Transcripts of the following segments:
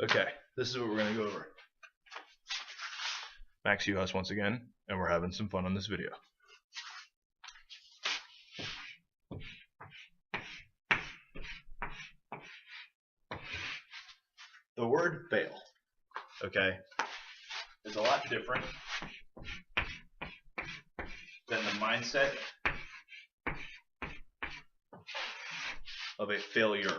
Okay, this is what we're going to go over. Max Juhasz once again, and we're having some fun on this video. The word fail, okay, is a lot different than the mindset of a failure.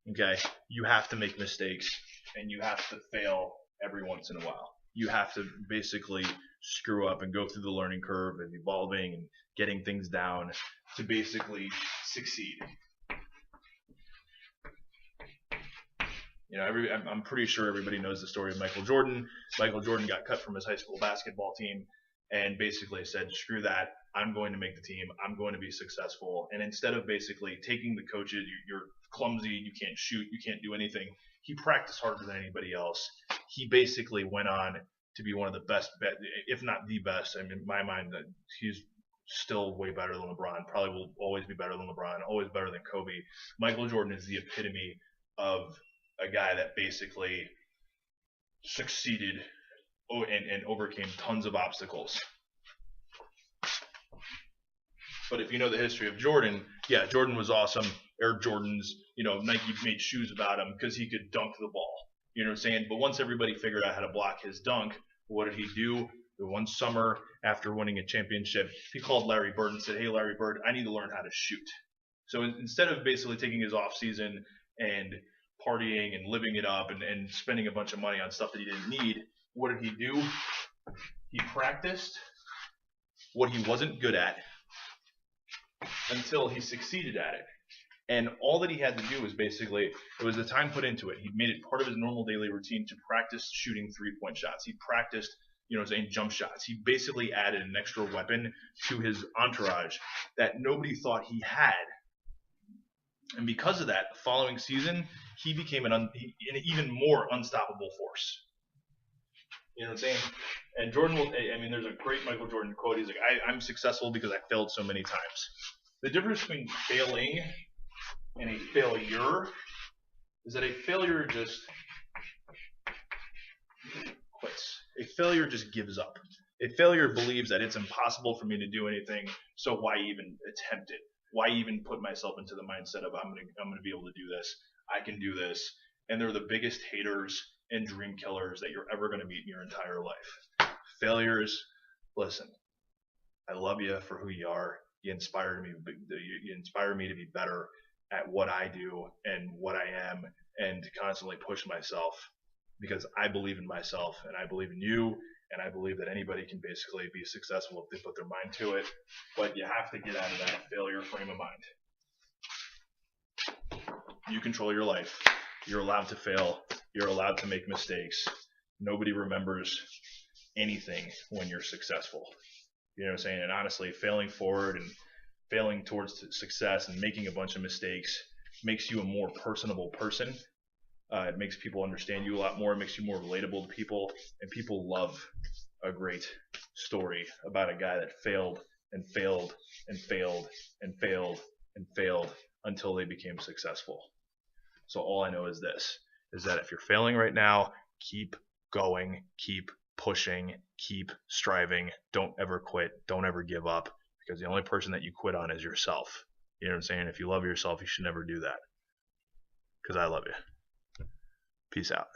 Okay, you have to make mistakes and you have to fail every once in a while. You have to basically screw up and go through the learning curve and evolving and getting things down to basically succeed. You know, I'm pretty sure everybody knows the story of Michael Jordan. Michael Jordan got cut from his high school basketball team and basically said, screw that, I'm going to make the team, I'm going to be successful. And instead of basically taking the coaches, you're clumsy, you can't shoot, you can't do anything, he practiced harder than anybody else. He basically went on to be one of the best, if not the best. I mean, in my mind, he's still way better than LeBron, probably will always be better than LeBron, always better than Kobe. Michael Jordan is the epitome of a guy that basically succeeded and overcame tons of obstacles. But if you know the history of Jordan, yeah, Jordan was awesome. Air Jordans, you know, Nike made shoes about him because he could dunk the ball. You know what I'm saying? But once everybody figured out how to block his dunk, what did he do? The one summer after winning a championship, he called Larry Bird and said, hey, Larry Bird, I need to learn how to shoot. So instead of basically taking his off season and partying and living it up and spending a bunch of money on stuff that he didn't need, what did he do? He practiced what he wasn't good at until he succeeded at it. And all that he had to do was basically, it was the time put into it. He made it part of his normal daily routine to practice shooting three-point shots. He practiced, you know, saying jump shots. He basically added an extra weapon to his entourage that nobody thought he had. And because of that, the following season, he became an even more unstoppable force. You know what I'm saying? And Jordan will, I mean, there's a great Michael Jordan quote. He's like, I'm successful because I failed so many times. The difference between failing and a failure is that a failure just quits. A failure just gives up. A failure believes that it's impossible for me to do anything, so why even attempt it? Why even put myself into the mindset of I'm gonna be able to do this, I can do this. And they're the biggest haters and dream killers that you're ever going to meet in your entire life. Failures, listen, I love you for who you are. You inspire me to be better at what I do and what I am, and to constantly push myself, because I believe in myself and I believe in you, and I believe that anybody can basically be successful if they put their mind to it. But you have to get out of that failure frame of mind. You control your life. You're allowed to fail. You're allowed to make mistakes. Nobody remembers anything when you're successful. You know what I'm saying? And honestly, failing forward and failing towards success and making a bunch of mistakes makes you a more personable person. It makes people understand you a lot more. It makes you more relatable to people. And people love a great story about a guy that failed and failed and failed and failed and failed until they became successful. So all I know is this, is that if you're failing right now, keep going, keep pushing, keep striving. Don't ever quit. Don't ever give up, because the only person that you quit on is yourself. You know what I'm saying? If you love yourself, you should never do that, because I love you. Peace out.